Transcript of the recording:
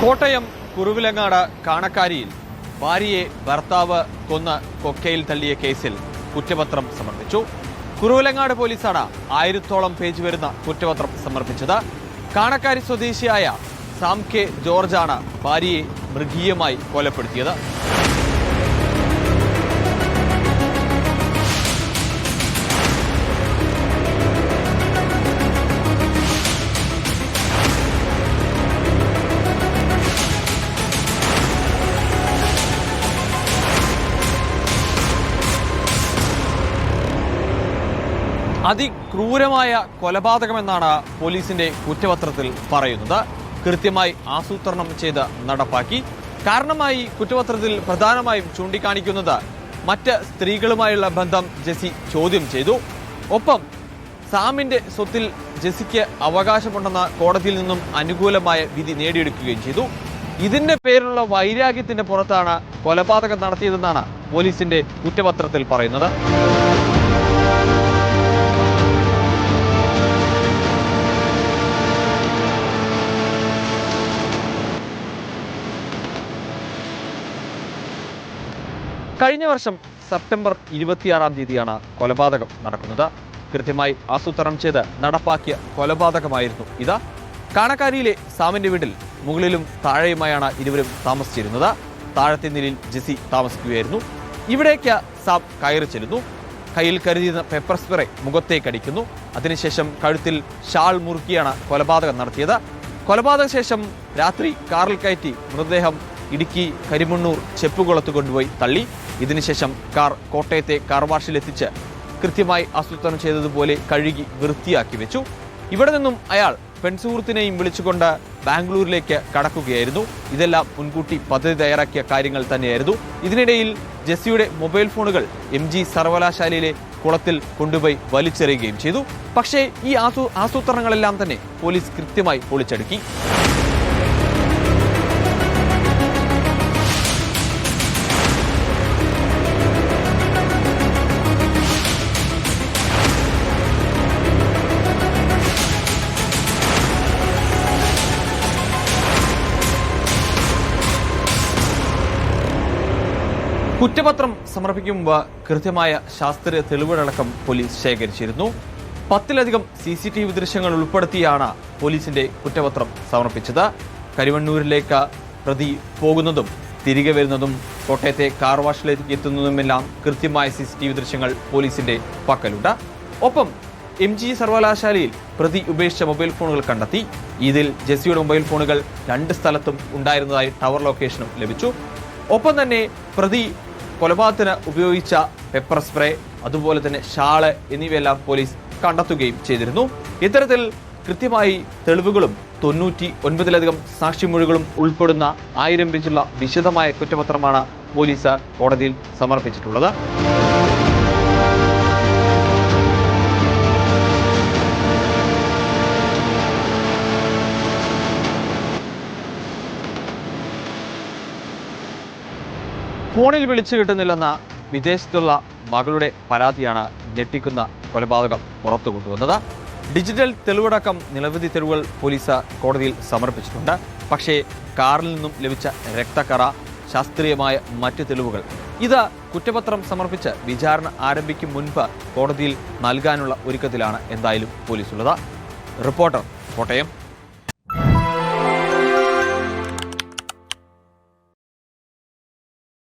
കോട്ടയം കുറുവിലങ്ങാട് കാണക്കാരിയിൽ ഭാര്യയെ ഭർത്താവ് കൊന്ന് കൊക്കയിൽ തള്ളിയ കേസിൽ കുറ്റപത്രം സമർപ്പിച്ചു. കുറുവിലങ്ങാട് പോലീസാണ് 1000-ഓളം പേജ് വരുന്ന കുറ്റപത്രം സമർപ്പിച്ചത്. കാണക്കാരി സ്വദേശിയായ സാം കെ ജോർജാണ് ഭാര്യയെ മൃഗീയമായി കൊലപ്പെടുത്തിയത്. അതിക്രൂരമായ കൊലപാതകമെന്നാണ് പോലീസിന്റെ കുറ്റപത്രത്തിൽ പറയുന്നത്. കൃത്യമായി ആസൂത്രണം ചെയ്ത് നടപ്പാക്കി. കാരണമായി കുറ്റപത്രത്തിൽ പ്രധാനമായും ചൂണ്ടിക്കാണിക്കുന്നത് മറ്റ് സ്ത്രീകളുമായുള്ള ബന്ധം ജെസി ചോദ്യം ചെയ്തു. ഒപ്പം സാമിന്റെ സ്വത്തിൽ ജെസിക്ക് അവകാശമുണ്ടെന്ന കോടതിയിൽ നിന്നും അനുകൂലമായ വിധി നേടിയെടുക്കുകയും ചെയ്തു. ഇതിന്റെ പേരിലുള്ള വൈരാഗ്യത്തിന്റെ പുറത്താണ് കൊലപാതകം നടത്തിയതെന്നാണ് പോലീസിന്റെ കുറ്റപത്രത്തിൽ പറയുന്നത്. കഴിഞ്ഞ വർഷം സെപ്റ്റംബർ 26-ാം തീയതിയാണ് കൊലപാതകം നടക്കുന്നത്. കൃത്യമായി ആസൂത്രണം ചെയ്ത് നടപ്പാക്കിയ കൊലപാതകമായിരുന്നു ഇത്. കാണക്കാരിയിലെ സാമിന്റെ വീട്ടിൽ മുകളിലും താഴെയുമായാണ് ഇരുവരും താമസിച്ചിരുന്നത്. താഴത്തെ നിലയിൽ ജെസി താമസിക്കുകയായിരുന്നു. ഇവിടേക്ക് സാം കയറി ചെല്ലുന്നു. കയ്യിൽ കരുതിയിരുന്ന പെപ്പർ സ്പ്രേ മുഖത്തേക്കടിക്കുന്നു. അതിനുശേഷം കഴുത്തിൽ ഷാൾ മുറുക്കിയാണ് കൊലപാതകം നടത്തിയത്. കൊലപാതക ശേഷം രാത്രി കാറിൽ കയറ്റി മൃതദേഹം ഇടുക്കി കരിമണ്ണൂർ ചെപ്പുകുളത്ത് കൊണ്ടുപോയി തള്ളി. ഇതിനുശേഷം കാർ കോട്ടയത്തെ കാർ വാഷിലെത്തിച്ച് കൃത്യമായി ആസൂത്രണം ചെയ്തതുപോലെ കഴുകി വൃത്തിയാക്കി വെച്ചു. ഇവിടെ നിന്നും അയാൾ പെൺസുഹൃത്തിനെയും വിളിച്ചുകൊണ്ട് ബാംഗ്ലൂരിലേക്ക് കടക്കുകയായിരുന്നു. ഇതെല്ലാം മുൻകൂട്ടി പദ്ധതി തയ്യാറാക്കിയ കാര്യങ്ങൾ തന്നെയായിരുന്നു. ഇതിനിടയിൽ ജെസ്സിയുടെ മൊബൈൽ ഫോണുകൾ MG സർവകലാശാലയിലെ കുളത്തിൽ കൊണ്ടുപോയി വലിച്ചെറിയുകയും ചെയ്തു. പക്ഷേ ഈ ആസൂത്രണങ്ങളെല്ലാം തന്നെ പോലീസ് കൃത്യമായി പൊളിച്ചടുക്കി. കുറ്റപത്രം സമർപ്പിക്കും മുമ്പ് കൃത്യമായ ശാസ്ത്രീയ തെളിവുകളടക്കം പോലീസ് ശേഖരിച്ചിരുന്നു. 10-ലധികം CCTV ദൃശ്യങ്ങൾ ഉൾപ്പെടുത്തിയാണ് പോലീസിന്റെ കുറ്റപത്രം സമർപ്പിച്ചത്. കരിമണ്ണൂരിലേക്ക് പ്രതി പോകുന്നതും തിരികെ വരുന്നതും കോട്ടയത്തെ കാർ വാഷിലേക്ക് എത്തുന്നതുമെല്ലാം കൃത്യമായ CCTV ദൃശ്യങ്ങൾ പോലീസിന്റെ പക്കലുണ്ട്. ഒപ്പം MG സർവകലാശാലയിൽ പ്രതി ഉപേക്ഷിച്ച മൊബൈൽ ഫോണുകൾ കണ്ടെത്തി. ഇതിൽ ജെസ്സിയുടെ മൊബൈൽ ഫോണുകൾ 2 സ്ഥലത്തും ഉണ്ടായിരുന്നതായി ടവർ ലൊക്കേഷനും ലഭിച്ചു. ഒപ്പം തന്നെ പ്രതി കൊലപാതകത്തിന് ഉപയോഗിച്ച പെപ്പർ സ്പ്രേ, അതുപോലെ തന്നെ ഷാള് എന്നിവയെല്ലാം പോലീസ് കണ്ടെത്തുകയും ചെയ്തിരുന്നു. ഇത്തരത്തിൽ കൃത്യമായി തെളിവുകളും 99-ലധികം സാക്ഷിമൊഴികളും ഉൾപ്പെടുന്ന 1000 പേജുള്ള വിശദമായ കുറ്റപത്രമാണ് പോലീസ് കോടതിയിൽ സമർപ്പിച്ചിട്ടുള്ളത്. ഫോണിൽ വിളിച്ചു കിട്ടുന്നില്ലെന്ന വിദേശത്തുള്ള മകളുടെ പരാതിയാണ് ഞെട്ടിക്കുന്ന കൊലപാതകം പുറത്തു കൊണ്ടുവന്നത്. ഡിജിറ്റൽ തെളിവടക്കം നിരവധി തെളിവുകൾ പോലീസ് കോടതിയിൽ സമർപ്പിച്ചിട്ടുണ്ട്. പക്ഷേ കാറിൽ നിന്നും ലഭിച്ച രക്തക്കറ, ശാസ്ത്രീയമായ മറ്റ് തെളിവുകൾ, ഇത് കുറ്റപത്രം സമർപ്പിച്ച് വിചാരണ ആരംഭിക്കും മുൻപ് കോടതിയിൽ നൽകാനുള്ള ഒരുക്കത്തിലാണ് എന്തായാലും പോലീസുള്ളത്. റിപ്പോർട്ടർ, കോട്ടയം.